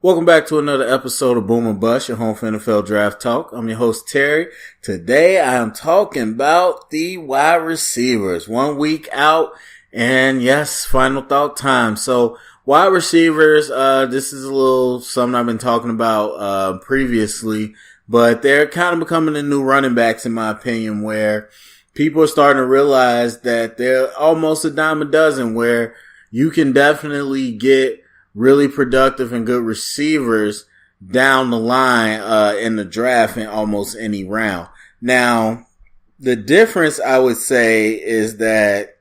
Welcome back to another episode of Boom and Bust, your home for NFL Draft Talk. I'm your host, Terry. Today, I am talking about the wide receivers. 1 week out, and yes, final thought time. So, wide receivers, this is a little something I've been talking about previously, but they're kind of becoming the new running backs, in my opinion, where people are starting to realize that they're almost a dime a dozen, where you can definitely get really productive and good receivers down the line in the draft in almost any round. Now, the difference I would say is that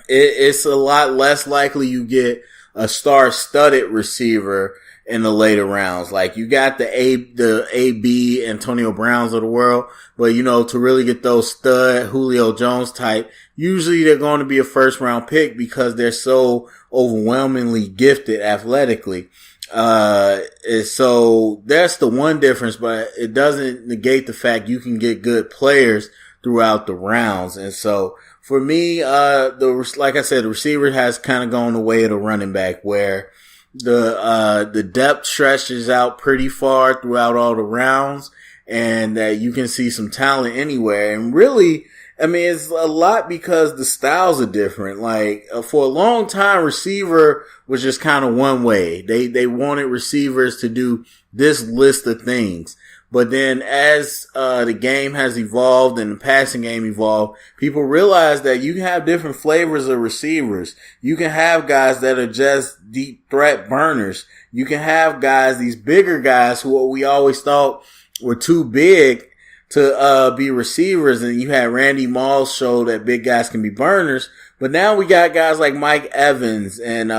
it's a lot less likely you get a star-studded receiver in the later rounds. Like, you got the AB Antonio Browns of the world, but to really get those stud Julio Jones type, usually they're going to be a first round pick because they're so overwhelmingly gifted athletically. So that's the one difference, but it doesn't negate the fact you can get good players throughout the rounds. And so for me, like I said, the receiver has kind of gone the way of the running back, where the depth stretches out pretty far throughout all the rounds, and that you can see some talent anywhere. And really, I mean, it's a lot because the styles are different. Like, for a long time, receiver was just kind of one way. They wanted receivers to do this list of things. But then as the game has evolved and the passing game evolved, people realize that you can have different flavors of receivers. You can have guys that are just deep threat burners. You can have guys, these bigger guys who we always thought were too big to be receivers, and you had Randy Moss show that big guys can be burners. But now we got guys like Mike Evans and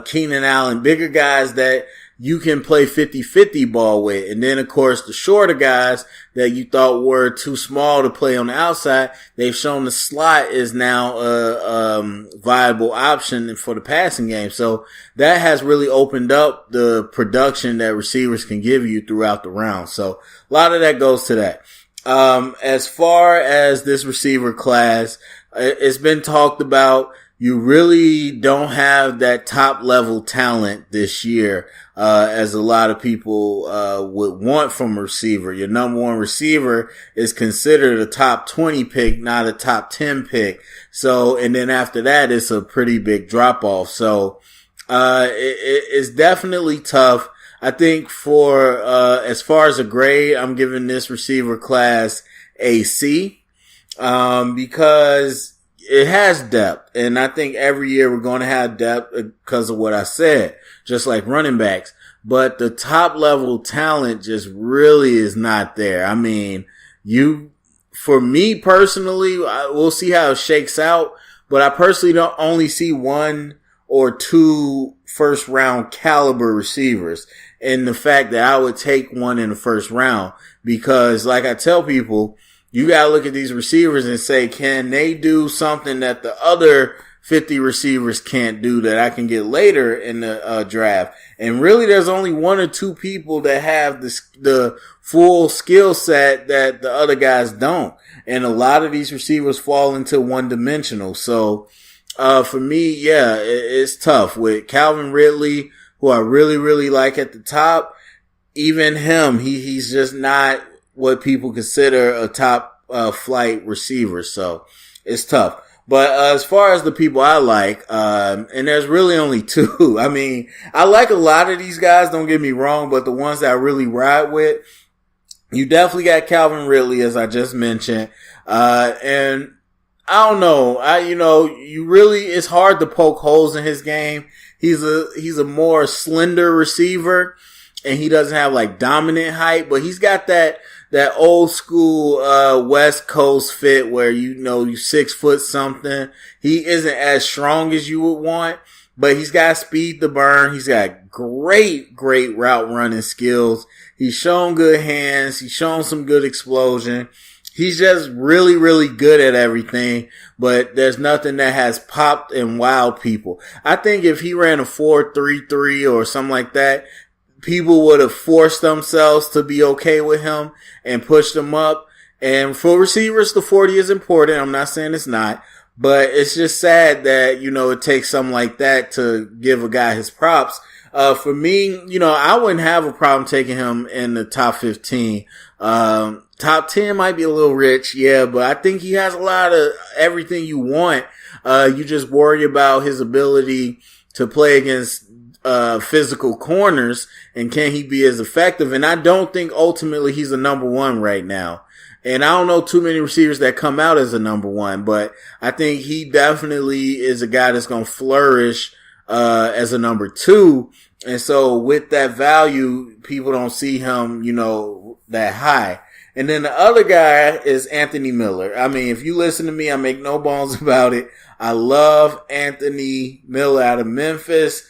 Keenan Allen, bigger guys that you can play 50-50 ball with. And then, of course, the shorter guys that you thought were too small to play on the outside, they've shown the slot is now a viable option for the passing game. So that has really opened up the production that receivers can give you throughout the round. So a lot of that goes to that. As far as this receiver class, it's been talked about. You really don't have that top level talent this year, as a lot of people, would want from a receiver. Your number one receiver is considered a top 20 pick, not a top 10 pick. So, and then after that, it's a pretty big drop off. So, it's definitely tough. I think for, as far as a grade, I'm giving this receiver class a C, because it has depth, and I think every year we're going to have depth because of what I said, just like running backs. But the top level talent just really is not there. I mean, for me personally, we'll see how it shakes out, but I personally don't only see one or two first round caliber receivers, and the fact that I would take one in the first round, because like I tell people, you gotta look at these receivers and say, can they do something that the other 50 receivers can't do that I can get later in the draft? And really, there's only one or two people that have the full skill set that the other guys don't. And a lot of these receivers fall into one dimensional. So, for me, yeah, it's tough with Calvin Ridley, who I really, really like at the top. Even him, he's just not what people consider a top flight receiver. So it's tough. But as far as the people I like, and there's really only two. I mean, I like a lot of these guys, don't get me wrong, but the ones that I really ride with, you definitely got Calvin Ridley, as I just mentioned. And I don't know, it's hard to poke holes in his game. He's a more slender receiver, and he doesn't have like dominant height, but he's got that old school, West Coast fit where, you 6 foot something. He isn't as strong as you would want, but he's got speed to burn. He's got great route running skills. He's shown good hands. He's shown some good explosion. He's just really, really good at everything, but there's nothing that has popped and wowed people. I think if he ran a 4.33 or something like that, people would have forced themselves to be okay with him and pushed him up. And for receivers, the 40 is important. I'm not saying it's not, But it's just sad that, it takes something like that to give a guy his props. For me, I wouldn't have a problem taking him in the top 15. Top 10 might be a little rich, yeah, but I think he has a lot of everything you want. You just worry about his ability to play against physical corners, and can he be as effective? And I don't think ultimately he's a number one right now. And I don't know too many receivers that come out as a number one, but I think he definitely is a guy that's going to flourish as a number two. And so with that value, people don't see him, that high. And then the other guy is Anthony Miller. I mean, if you listen to me, I make no bones about it. I love Anthony Miller out of Memphis.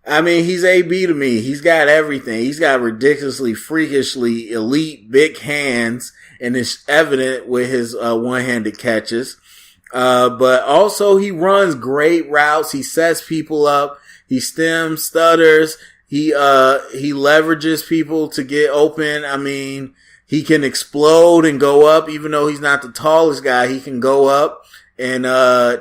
I mean, he's AB to me. He's got everything. He's got ridiculously, freakishly elite big hands, and it's evident with his one-handed catches. But also he runs great routes. He sets people up. He stems, stutters. He leverages people to get open. I mean, he can explode and go up, even though he's not the tallest guy. He can go up and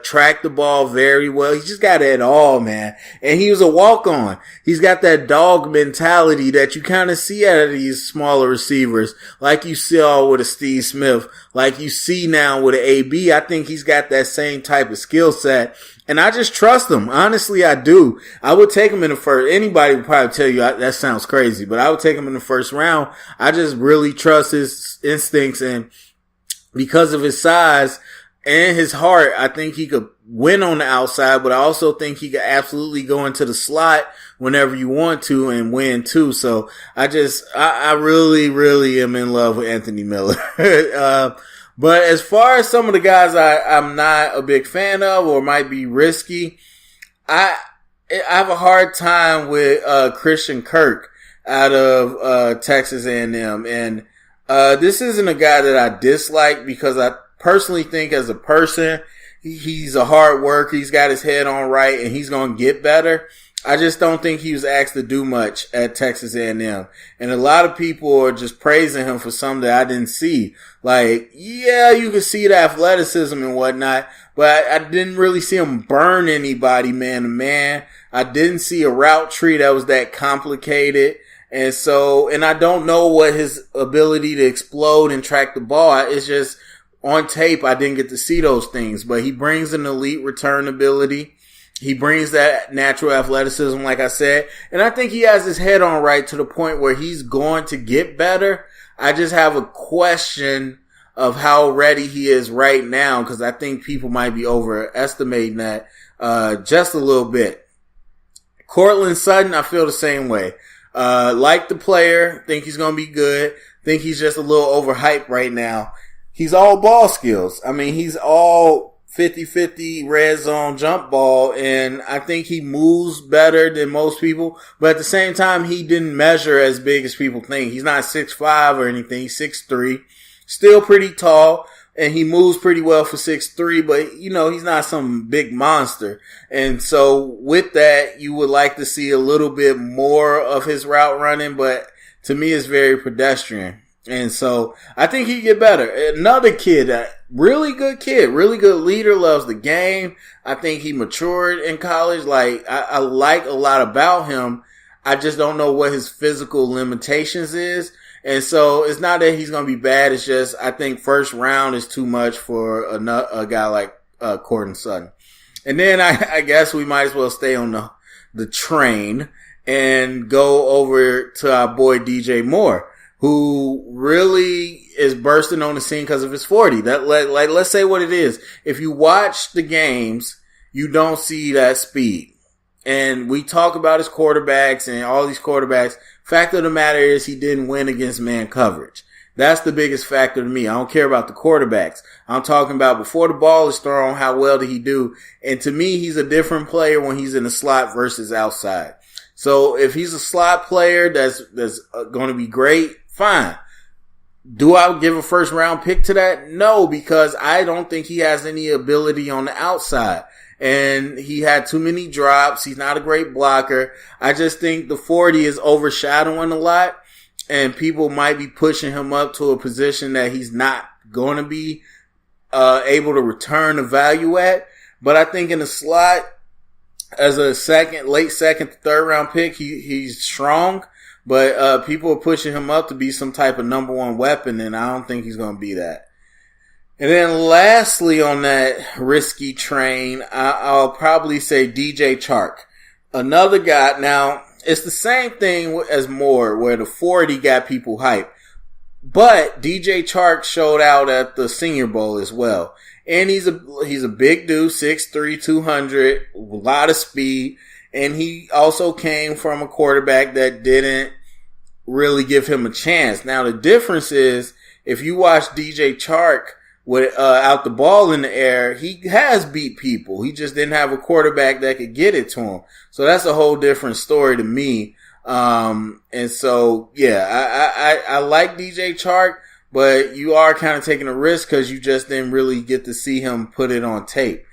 track the ball very well. He's just got it all, man. And he was a walk-on. He's got that dog mentality that you kind of see out of these smaller receivers, like you saw with a Steve Smith, like you see now with an AB. I think he's got that same type of skill set. And I just trust him. Honestly, I do. I would take him in the first. Anybody would probably tell you that sounds crazy, but I would take him in the first round. I just really trust his instincts, and because of his size and his heart, I think he could win on the outside, but I also think he could absolutely go into the slot whenever you want to and win too. So I really, really am in love with Anthony Miller. But as far as some of the guys I'm not a big fan of or might be risky, I have a hard time with Christian Kirk out of Texas A&M. And this isn't a guy that I dislike, because I personally think as a person, he's a hard worker. He's got his head on right, and he's going to get better. I just don't think he was asked to do much at Texas A&M. And a lot of people are just praising him for something that I didn't see. Like, yeah, you can see the athleticism and whatnot, but I didn't really see him burn anybody man to man. I didn't see a route tree that was that complicated. And I don't know what his ability to explode and track the ball. It's just on tape, I didn't get to see those things, but he brings an elite return ability. He brings that natural athleticism, like I said, and I think he has his head on right to the point where he's going to get better. I just have a question of how ready he is right now, because I think people might be overestimating that just a little bit. Cortland Sutton, I feel the same way. Like the player, think he's going to be good. Think he's just a little overhyped right now. He's all ball skills. I mean, he's all 50-50 red zone jump ball, and I think he moves better than most people, but at the same time, he didn't measure as big as people think. He's not 6'5" or anything. He's 6'3", still pretty tall, and he moves pretty well for 6'3", but he's not some big monster. And so with that, you would like to see a little bit more of his route running, but to me, it's very pedestrian. And so I think he'd get better. Another kid, really good leader, loves the game. I think he matured in college. Like, I like a lot about him. I just don't know what his physical limitations is. And so it's not that he's going to be bad. It's just, I think first round is too much for a guy like Cortland Sutton. And then I guess we might as well stay on the train and go over to our boy DJ Moore, who really is bursting on the scene because of his 40. Let's say what it is. If you watch the games, you don't see that speed. And we talk about his quarterbacks and all these quarterbacks. Fact of the matter is he didn't win against man coverage. That's the biggest factor to me. I don't care about the quarterbacks. I'm talking about before the ball is thrown, how well did he do? And to me, he's a different player when he's in the slot versus outside. So if he's a slot player that's going to be great, fine. Do I give a first round pick to that? No, because I don't think he has any ability on the outside. And he had too many drops. He's not a great blocker. I just think the 40 is overshadowing a lot, and people might be pushing him up to a position that he's not going to be able to return the value at. But I think in the slot, as a late second, third round pick, he's strong. But people are pushing him up to be some type of number one weapon, and I don't think he's going to be that. And then lastly on that risky train, I'll probably say DJ Chark. Another guy. Now, it's the same thing as Moore, where the 40 got people hyped. But DJ Chark showed out at the Senior Bowl as well. And he's a big dude, 6'3", 200, a lot of speed. And he also came from a quarterback that didn't really give him a chance. Now, the difference is, if you watch DJ Chark with out the ball in the air, he has beat people. He just didn't have a quarterback that could get it to him. So that's a whole different story to me. And so, yeah, I like DJ Chark, but you are kind of taking a risk because you just didn't really get to see him put it on tape.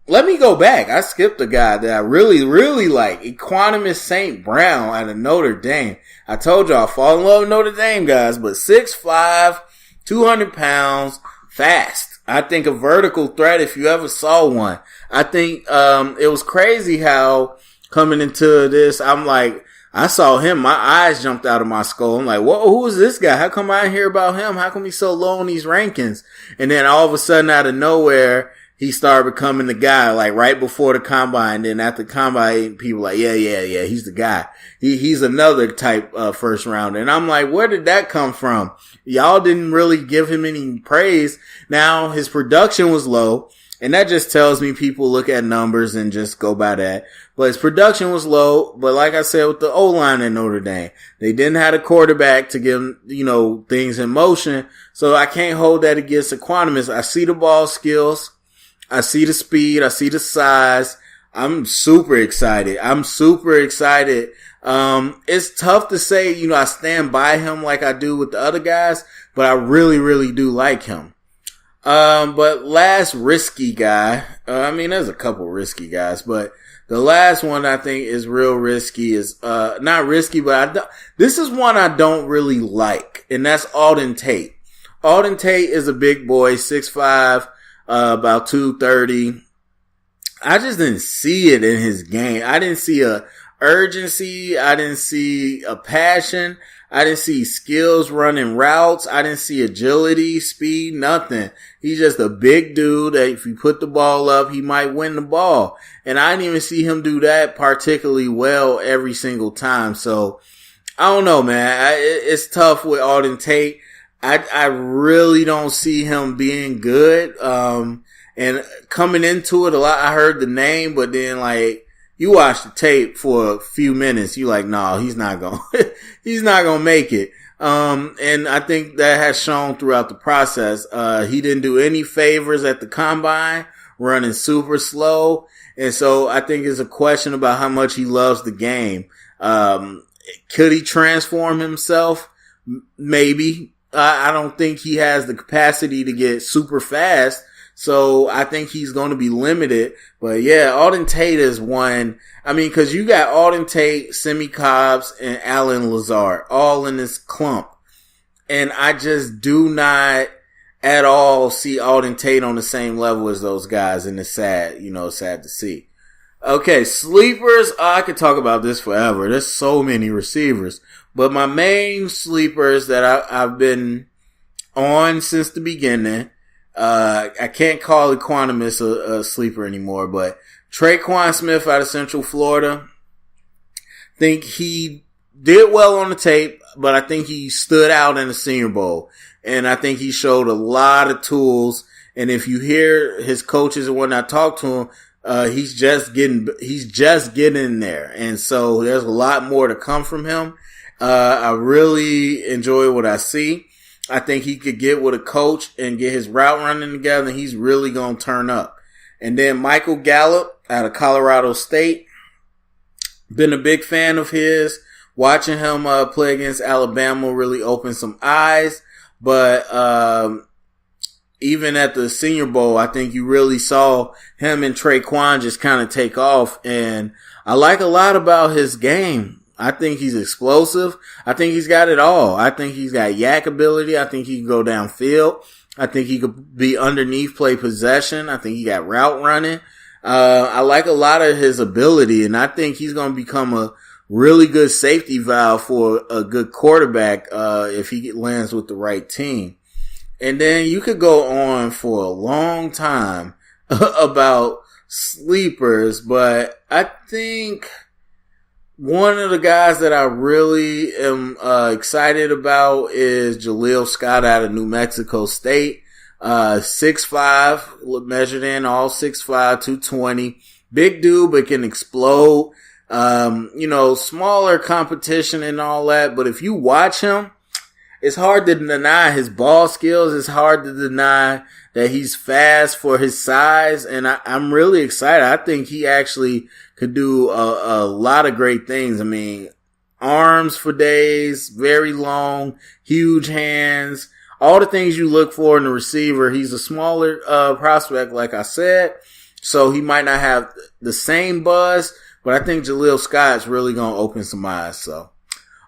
Let me go back. I skipped a guy that I really, really like. Equanimus St. Brown out of Notre Dame. I told y'all, I fall in love with Notre Dame guys, but 6'5", 200 pounds, fast. I think a vertical threat if you ever saw one. I think, it was crazy how coming into this, I'm like, I saw him, my eyes jumped out of my skull. I'm like, whoa, who is this guy? How come I didn't hear about him? How come he's so low in these rankings? And then all of a sudden out of nowhere, he started becoming the guy, like right before the combine. Then at the combine, people like, yeah, he's the guy. He's another type, first rounder. And I'm like, where did that come from? Y'all didn't really give him any praise. Now, his production was low. And that just tells me people look at numbers and just go by that. But his production was low. But like I said, with the O-line at Notre Dame, they didn't have a quarterback to give him, things in motion. So I can't hold that against Equanimus. I see the ball skills. I see the speed. I see the size. I'm super excited. It's tough to say, I stand by him like I do with the other guys, but I really, really do like him. But last risky guy, there's a couple risky guys, but the last one I think is real risky is, not risky, but this is one I don't really like, and that's Alden Tate. Alden Tate is a big boy, 6'5", about 230. I just didn't see it in his game. I didn't see a urgency. I didn't see a passion. I didn't see skills running routes. I didn't see agility, speed, nothing. He's just a big dude that if you put the ball up, he might win the ball. And I didn't even see him do that particularly well every single time. So I don't know, man. It's tough with Alden Tate. I really don't see him being good. And coming into it a lot, I heard the name, but then you watch the tape for a few minutes, you like, no, he's not gonna make it. And I think that has shown throughout the process. He didn't do any favors at the combine, running super slow. And so I think it's a question about how much he loves the game. Could he transform himself? Maybe. I don't think he has the capacity to get super fast. So I think he's going to be limited. But yeah, Alden Tate is one. Cause you got Alden Tate, Simi Cobbs, and Alan Lazard all in this clump. And I just do not at all see Alden Tate on the same level as those guys. And it's sad, sad to see. Okay, sleepers. I could talk about this forever. There's so many receivers. But my main sleepers that I've been on since the beginning, I can't call Equanimus a sleeper anymore, but Traquan Smith out of Central Florida. Think he did well on the tape, but I think he stood out in the Senior Bowl. And I think he showed a lot of tools. And if you hear his coaches and whatnot talk to him, he's just getting in there. And so there's a lot more to come from him. I really enjoy what I see. I think he could get with a coach and get his route running together, and he's really going to turn up. And then Michael Gallup out of Colorado State. Been a big fan of his. Watching him play against Alabama really opened some eyes. But even at the Senior Bowl, I think you really saw him and Traquan just kind of take off. And I like a lot about his game. I think he's explosive. I think he's got it all. I think he's got yak ability. I think he can go downfield. I think he could be underneath, play possession. I think he got route running. I like a lot of his ability, and I think he's going to become a really good safety valve for a good quarterback if he lands with the right team. And then you could go on for a long time about sleepers, but I think one of the guys that I really am excited about is Jaleel Scott out of New Mexico State. 6'5", measured in all 6'5", 220. Big dude, but can explode. Smaller competition and all that, but if you watch him, it's hard to deny his ball skills. It's hard to deny that he's fast for his size, and I'm really excited. I think he actually could do a lot of great things. I mean, arms for days, very long, huge hands, all the things you look for in a receiver. He's a smaller prospect, like I said, so he might not have the same buzz, but I think Jaleel Scott's really going to open some eyes. So,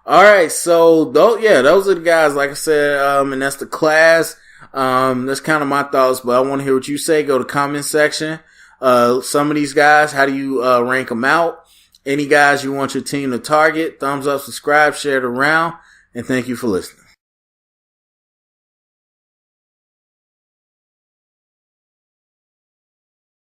all right. So, those are the guys, like I said, and that's the class. That's kind of my thoughts, but I want to hear what you say. Go to the comment section. Some of these guys, how do you rank them out? Any guys you want your team to target? Thumbs up, subscribe, share it around, and thank you for listening.